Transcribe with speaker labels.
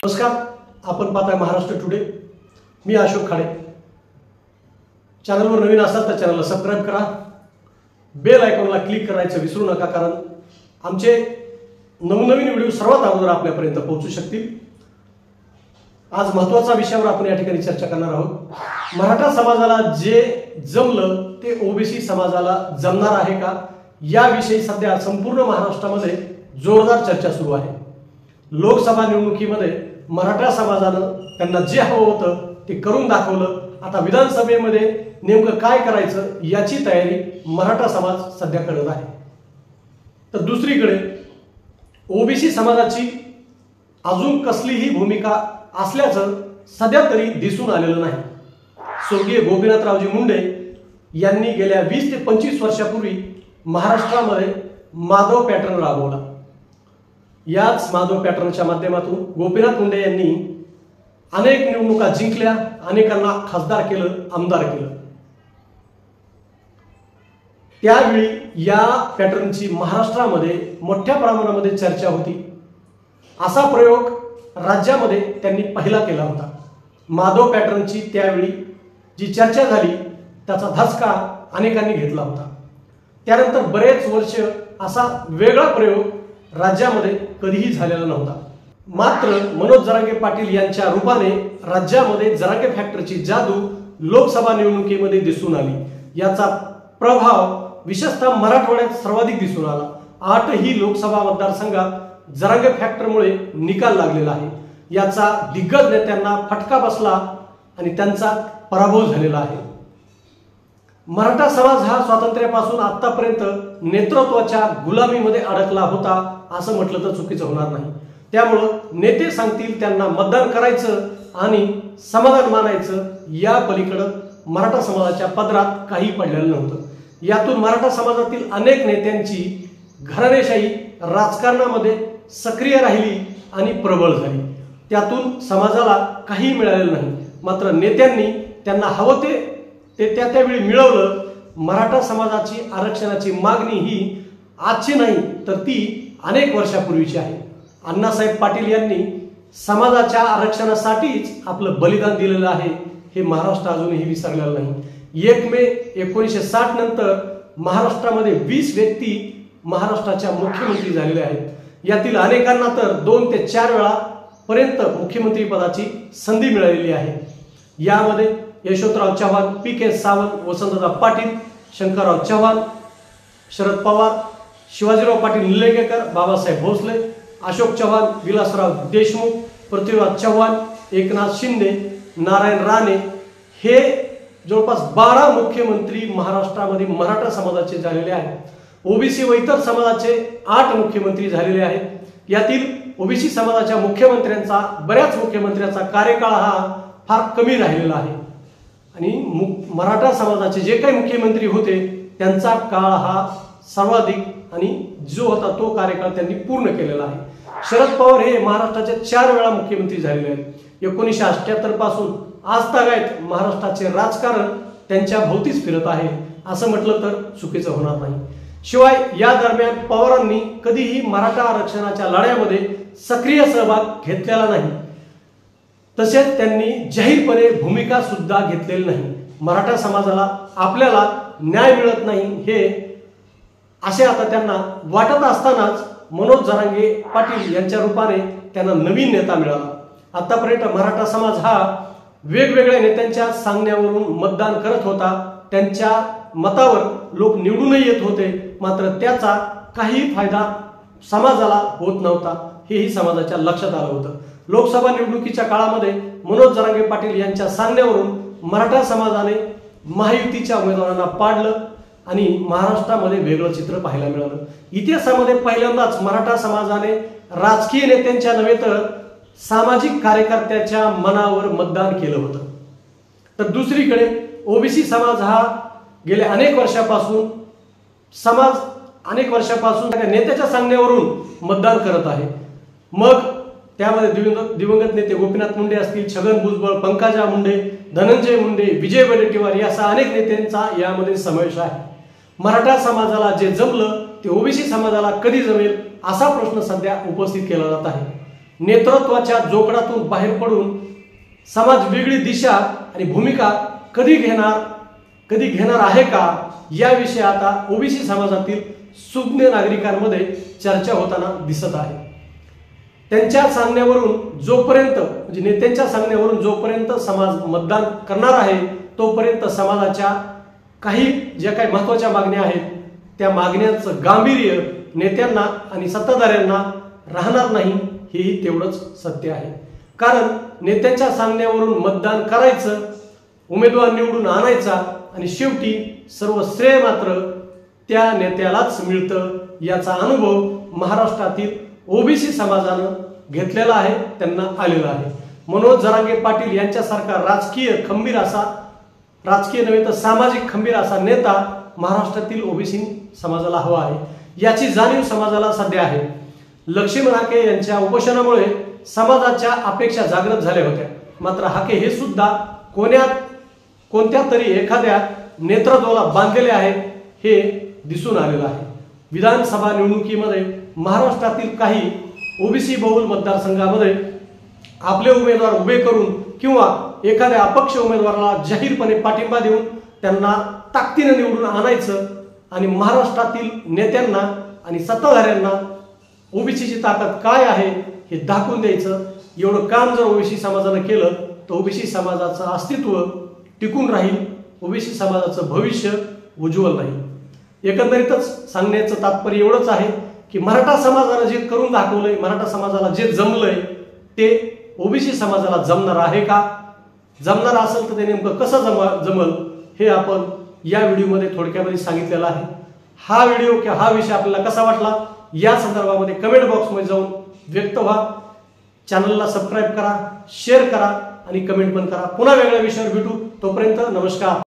Speaker 1: नमस्कार, आपण पाहताय महाराष्ट्र टुडे। मी अशोक खाडे। चॅनलवर नवीन असाल तर चॅनलला सबस्क्राइब करा, बेल आयकॉनला क्लिक करायचं विसरू नका, कारण आमचे नवनवीन व्हिडिओ सर्वात अगोदर आपल्यापर्यंत पोहोचू शकतील। आज महत्त्वाच्या विषयावर आपण या ठिकाणी चर्चा करणार आहोत। मराठा समाजाला जे जमलं ते ओबीसी समाजाला जमणार आहे का, याविषयी सध्या संपूर्ण महाराष्ट्रामध्ये जोरदार चर्चा सुरू आहे। लोकसभा निवडणुकीमध्ये मराठा समाजानं त्यांना जे हवं होतं ते करून दाखवलं। आता विधानसभेमध्ये नेमकं काय करायचं याची तयारी मराठा समाज सध्या करत आहे। तर दुसरीकडे ओबीसी समाजाची अजून कसलीही भूमिका असल्याचं सध्या तरी दिसून आलेलं नाही। स्वर्गीय गोपीनाथरावजी मुंडे यांनी गेल्या 20 ते 25 वर्षापूर्वी महाराष्ट्रामध्ये माधव पॅटर्न राबवला। याच माधव पॅटर्नच्या माध्यमातून गोपीनाथ मुंडे यांनी अनेक निवडणुका जिंकल्या, अनेकांना खासदार केलं, आमदार केलं। त्यावेळी या पॅटर्नची महाराष्ट्रामध्ये मोठ्या प्रमाणामध्ये चर्चा होती। असा प्रयोग राज्यामध्ये त्यांनी पहिला केला होता। माधव पॅटर्नची त्यावेळी जी चर्चा झाली त्याचा धसका अनेकांनी घेतला होता। त्यानंतर बरेच वर्ष असा वेगळा प्रयोग राज्यामध्ये कधीही झालेला नव्हता। मात्र मनोज जरांगे पाटील यांच्या रूपाने राज्यामध्ये जरांगे फॅक्टरची जादू लोकसभा निवडणुकीमध्ये दिसून आली। याचा प्रभाव विशेषतः मराठवाड्यात सर्वाधिक दिसून आला। 8ही लोकसभा मतदारसंघात जरांगे फॅक्टरमुळे निकाल लागलेला आहे। याचा दिग्गज नेत्यांना फटका बसला आणि त्यांचा पराभव झालेला आहे। मराठा समाज हा स्वातंत्र्यापासून आतापर्यंत नेतृत्वाच्या गुलामीमध्ये अडकला होता असं म्हटलं तर चुकीचं होणार नाही। त्यामुळे नेते सांगतील त्यांना मतदान करायचं आणि समाधान मानायचं, या पलीकडे मराठा समाजाच्या पदरात काही पडलेलं नव्हतं। यातून मराठा समाजातील अनेक नेत्यांची घराणेशाही राजकारणामध्ये सक्रिय राहिली आणि प्रबळ झाली। त्यातून समाजाला काही मिळालेलं नाही। मात्र नेत्यांनी त्यांना हवं ते त्यावेळी मिळवलं। मराठा समाजाची आरक्षणाची मागणी ही आजची नाही तर ती अनेक वर्षापूर्वीची आहे। अण्णासाहेब पाटील यांनी समाजाच्या आरक्षणासाठीच आपलं बलिदान दिलेलं आहे, हे महाराष्ट्र अजूनही विसरलेलं नाही। 1 मे 1960 नंतर महाराष्ट्रामध्ये 20 व्यक्ती महाराष्ट्राच्या मुख्यमंत्री झालेल्या आहेत। यातील अनेकांना तर 2 ते 4 वेळा पर्यंत मुख्यमंत्री पदाची संधी मिळालेली आहे। यामध्ये यशवंतराव चव्हाण, पी.के. सावंत, वसंतदादा पाटील, शंकरराव चव्हाण, शरद पवार, शिवाजीराव पाटील निलंगेकर, बाबासाहेब भोसले, अशोक चव्हाण, विलासराव देशमुख, पृथ्वीराज चव्हाण, एकनाथ शिंदे, नारायण राणे हे जवळपास 12 मुख्यमंत्री महाराष्ट्रामध्ये मराठा समाजाचे झालेले आहेत। ओबीसी व इतर समाजाचे 8 मुख्यमंत्री झालेले आहेत। यातील ओबीसी समाजाच्या मुख्यमंत्र्यांचा, बऱ्याच मुख्यमंत्र्यांचा कार्यकाळ हा फार कमी राहिलेला आहे आणि मराठा समाजाचे जे काही मुख्यमंत्री होते त्यांचा काळ हा सर्वाधिक आणि जो होता तो कार्यकाळ त्यांनी पूर्ण केलेला आहे। शरद पवार हे महाराष्ट्राचे 4 वेळा मुख्यमंत्री झालेले आहेत। 1978 पासून आजतागायत महाराष्ट्राचे राजकारण त्यांच्या भोवतीच फिरत आहे असं म्हटलं तर चुकीचं होणार नाही। शिवाय या दरम्यान पवारांनी कधीही मराठा आरक्षणाच्या लढ्यामध्ये सक्रिय सहभाग घेतलेला नाही। तसेच त्यांनी जाहीरपणे भूमिका सुद्धा घेतलेली नाही। मराठा समाजाला आपल्याला न्याय मिळत नाही हे असे आता त्यांना वाटत असतानाच मनोज जरांगे पाटील यांच्या रूपाने त्यांना नवीन नेता मिळाला। आतापर्यंत मराठा समाज हा वेगवेगळ्या नेत्यांच्या सांगण्यावरून मतदान करत होता। त्यांच्या मतावर लोक निवडूनही येत होते, मात्र त्याचा काही फायदा समाजाला होत नव्हता, हेही समाजाच्या लक्षात आलं होतं। लोकसभा निवडणुकीच्या काळामध्ये मनोज जरांगे पाटील यांच्या सांगण्यावरून मराठा समाजाने महायुतीच्या उमेदवारांना पाडलं आणि महाराष्ट्रामध्ये वेगळं चित्र पाहायला मिळालं। इतिहासामध्ये पहिल्यांदाच मराठा समाजाने राजकीय नेत्यांच्या नव्हे तर सामाजिक कार्यकर्त्याच्या मनावर मतदान केलं होतं। तर दुसरीकडे ओबीसी समाज हा गेल्या अनेक वर्षापासून नेत्याच्या सांगण्यावरून मतदान करत आहे। मग त्यामध्ये दिवंगत नेते गोपीनाथ मुंडे असतील, छगन भुजबळ, पंकजा मुंडे, धनंजय मुंडे, विजय वडेट्टीवार याचा अनेक नेत्यांचा यामध्ये समावेश आहे। मराठा समाजाला जे जमलं ते ओबीसी समाजाला कधी जमेल असा प्रश्न सध्या उपस्थित केला जात आहे। नेतृत्वाच्या जोखडातून बाहेर पडून समाज वेगळी दिशा आणि भूमिका कधी घेणार आहे का, याविषयी आता ओबीसी समाजातील सुज्ञ नागरिकांमध्ये चर्चा होताना दिसत आहे। त्यांच्या सांगण्यावरून जोपर्यंत म्हणजे नेत्यांच्या सांगण्यावरून जोपर्यंत समाज मतदान करणार आहे तोपर्यंत समाजाच्या काही ज्या काही महत्त्वाच्या मागण्या आहेत त्या मागण्यांचं गांभीर्य नेत्यांना आणि सत्ताधाऱ्यांना राहणार नाही, हेही तेवढंच सत्य आहे। कारण नेत्यांच्या सांगण्यावरून मतदान करायचं, उमेदवार निवडून आणायचा आणि शेवटी सर्व श्रेय मात्र त्या नेत्यालाच मिळतं, याचा अनुभव महाराष्ट्रातील ओबीसी समाजानं घेतलेला आहे, त्यांना आलेला आहे। मनोज जरांगे पाटील यांच्यासारखा राजकीय नव्हे तर सामाजिक खंबीर असा नेता महाराष्ट्रातील ओबीसी समाजाला हवा आहे, याची जाणीव समाजाला सध्या आहे। लक्ष्मण हाके यांच्या उपोषणामुळे समाजाच्या अपेक्षा जागृत झाल्या होत्या, मात्र हाके हे सुद्धा कोणत्या तरी एखाद्या नेतृत्वाला बांधलेले आहेत हे दिसून आलेलं आहे। विधानसभा निवडणुकीमध्ये महाराष्ट्रातील काही ओबीसी बहुल मतदारसंघामध्ये आपले उमेदवार उभे करून किंवा एखाद्या अपक्ष उमेदवाराला जाहीरपणे पाठिंबा देऊन त्यांना ताकदीने निवडून आणायचं आणि महाराष्ट्रातील नेत्यांना आणि सत्ताधाऱ्यांना ओबीसीची ताकद काय आहे हे दाखवून द्यायचं। एवढं काम जर ओबीसी समाजाने केलं तर ओबीसी समाजाचं अस्तित्व टिकून राहील, ओबीसी समाजाचं भविष्य उज्ज्वल राहील। एकंदरीतच सांगण्याचं तात्पर्य एवढंच आहे की मराठा समाजाने जे करून दाखवलंय, मराठा समाजाला जे जमलंय ते ओबीसी समाजाला जमणार आहे का, जमणार असेल तर ते नेमकं कसं जमल हे आपण या व्हिडिओमध्ये थोडक्यामध्ये सांगितलेलं आहे। हा व्हिडिओ किंवा हा विषय आपल्याला कसा वाटला या संदर्भामध्ये कमेंट बॉक्समध्ये जाऊन व्यक्त व्हा। चॅनलला सबस्क्राईब करा, शेअर करा आणि कमेंट पण करा। पुन्हा वेगळ्या विषयावर भेटू, तोपर्यंत नमस्कार।